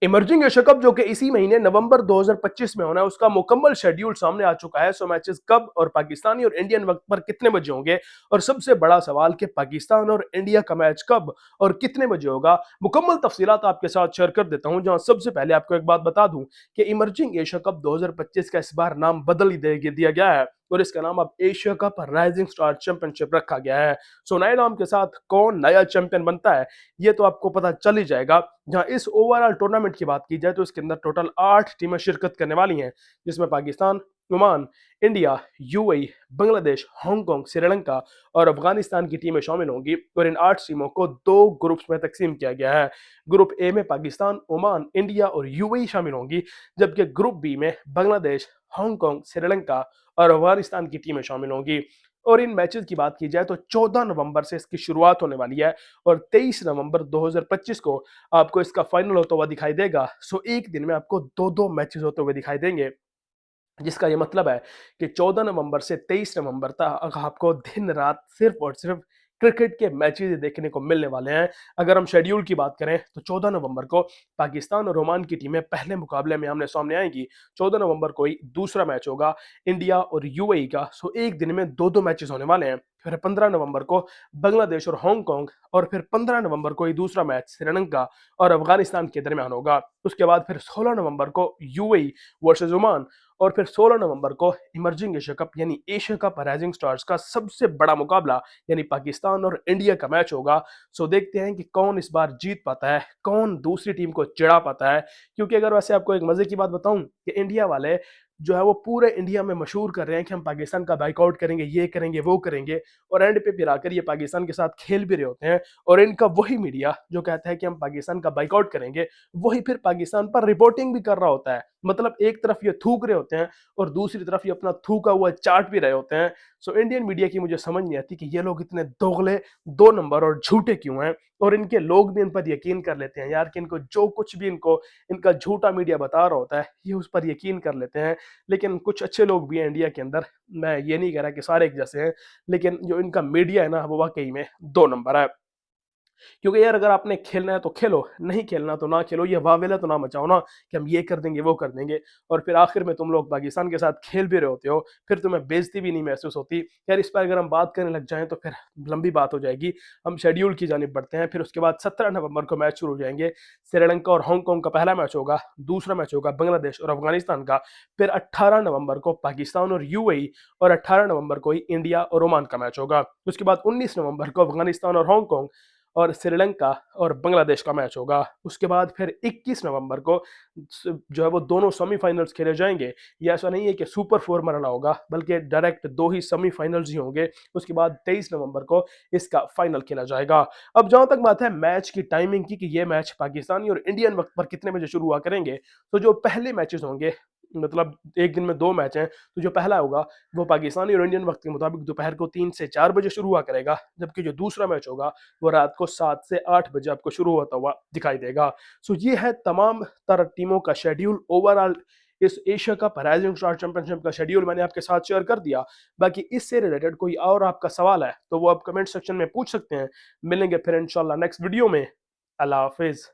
Emerging Asia cup जो कि इसी महीने नवंबर 2025 में होना है, उसका मुकम्मल शेड्यूल सामने आ चुका है। सो मैचेस कब और पाकिस्तानी और इंडियन वक्त पर कितने बजे होंगे, और सबसे बड़ा सवाल कि पाकिस्तान और इंडिया का मैच कब और कितने बजे होगा, मुकम्मल तफसीलात आपके साथ शेयर कर देता हूं। जहां सबसे पहले आपको एक बात बता दूं कि इमर्जिंग एशिया कप 2025 का इस बार नाम बदल ही दिया गया है और इसका नाम अब Asia cup rising star championship रखा गया है। सो नए नाम के साथ कौन नया चैंपियन बनता है, ये तो आपको पता चल ही जाएगा। जहां इस ओवरऑल टूर्नामेंट की बात की जाए तो इसके अंदर टोटल 8 टीमें शिरकत करने वाली हैं, जिसमें Pakistan, Oman, India, UAE, Bangladesh, Hong Kong, Sri Lanka और अफगानिस्तान की टीमें शामिल होंगी। और इन 8 टीमों को 2 ग्रुप्स में तकसीम किया गया है। ग्रुप ए में पाकिस्तान, ओमान, इंडिया और यूएई शामिल होंगी, जबकि ग्रुप बी में बांग्लादेश, हांगकांग, श्रीलंका और अफगानिस्तान की टीमें शामिल होंगी। और इन मैचेस की बात की जाए तो 14 नवंबर से इसकी शुरुआत होने वाली है और 23 नवंबर 2025 को आपको इसका फाइनल होता हुआ दिखाई देगा। सो एक दिन में आपको दो दो मैचेस होते हुए दिखाई देंगे, जिसका ये मतलब है कि 14 नवंबर से 23 नवंबर तक आपको दिन रात सिर्फ और सिर्फ क्रिकेट के मैचेस देखने को मिलने वाले हैं। अगर हम शेड्यूल की बात करें तो 14 नवंबर को पाकिस्तान और ओमान की टीमें पहले मुकाबले में आमने सामने आएंगी। 14 नवंबर को ही दूसरा मैच होगा इंडिया और यूएई का। सो एक दिन में दो दो मैचेस होने वाले हैं। फिर 15 नवंबर को बांग्लादेश और हांगकांग, और फिर 15 नवंबर को ही दूसरा मैच श्रीलंका और अफगानिस्तान के दरमियान होगा। उसके बाद फिर 16 नवंबर को यूएई वर्सेस ओमान, और फिर 16 नवंबर को इमर्जिंग एशिया कप यानी एशिया कप राइजिंग स्टार्स का सबसे बड़ा मुकाबला यानी पाकिस्तान और इंडिया का मैच होगा। सो देखते हैं कि कौन इस बार जीत पाता है, कौन दूसरी टीम को चिढ़ा पाता है। क्योंकि अगर वैसे आपको एक मजे की बात बताऊं कि इंडिया वाले जो है वो पूरे इंडिया में मशहूर कर रहे हैं कि हम पाकिस्तान का बाइकआउट करेंगे, ये करेंगे, वो करेंगे, और एंड पे फिर आकर ये पाकिस्तान के साथ खेल भी रहे होते हैं। और इनका वही मीडिया जो कहता है कि हम पाकिस्तान का बाइकआउट करेंगे, वही फिर पाकिस्तान पर रिपोर्टिंग भी कर रहा होता है। मतलब एक तरफ ये थूक रहे होते हैं और दूसरी तरफ ये अपना थूका हुआ चाट भी रहे होते हैं। सो इंडियन मीडिया की मुझे समझ नहीं आती कि ये लोग इतने दोगले, दो नंबर और झूठे क्यों हैं, और इनके लोग भी इन पर यकीन कर लेते हैं यार कि इनको जो कुछ भी इनको इनका झूठा मीडिया बता रहा होता है ये उस पर यकीन कर लेते हैं। लेकिन कुछ अच्छे लोग भी हैं इंडिया के अंदर, मैं ये नहीं कह रहा कि सारे एक जैसे हैं, लेकिन जो इनका मीडिया है ना वो वाकई में दो नंबर है। क्योंकि यार अगर आपने खेलना है तो खेलो, नहीं खेलना तो ना खेलो, ये वावेला तो ना मचाओ ना कि हम ये कर देंगे, वो कर देंगे, और फिर आखिर में तुम लोग पाकिस्तान के साथ खेल भी रहे होते हो, फिर तुम्हें बेइज्जती भी नहीं महसूस होती। यार इस पर अगर हम बात करने लग जाएं तो फिर लंबी बात हो जाएगी। हम शेड्यूल की जानिब बढ़ते हैं। फिर उसके बाद 17 नवंबर को मैच शुरू हो जाएंगे। श्रीलंका और हांगकांग का पहला मैच होगा, दूसरा मैच होगा बांग्लादेश और अफगानिस्तान का। फिर 18 नवंबर को पाकिस्तान और यूएई, और 18 नवंबर को ही इंडिया और ओमान का मैच होगा। उसके बाद 19 नवंबर को अफगानिस्तान और हांगकांग और श्रीलंका और बांग्लादेश का मैच होगा। उसके बाद फिर 21 नवंबर को जो है वो दोनों सेमीफाइनल्स खेले जाएंगे। ये ऐसा नहीं है कि सुपर फोर मरना होगा, बल्कि डायरेक्ट दो ही सेमीफाइनल्स ही होंगे। उसके बाद 23 नवंबर को इसका फाइनल खेला जाएगा। अब जहां तक बात है मैच की टाइमिंग की कि ये मैच पाकिस्तानी और इंडियन वक्त पर कितने बजे शुरू हुआ करेंगे, तो जो पहले मैचेस होंगे, मतलब एक दिन में दो मैच हैं, तो जो पहला होगा वो पाकिस्तानी और इंडियन वक्त के मुताबिक दोपहर को 3 से 4 बजे शुरू हुआ करेगा, जबकि जो दूसरा मैच होगा वो रात को 7 से 8 बजे आपको शुरू होता हुआ दिखाई देगा। सो ये है तमाम तरह टीमों का शेड्यूल ओवरऑल। इस Asia cup rising star championship का शेड्यूल मैंने आपके साथ शेयर कर दिया। बाकी इससे रिलेटेड कोई और आपका सवाल है तो वो आप कमेंट सेक्शन में पूछ सकते हैं। मिलेंगे फिर इंशाल्लाह नेक्स्ट वीडियो में। अल्लाह हाफिज।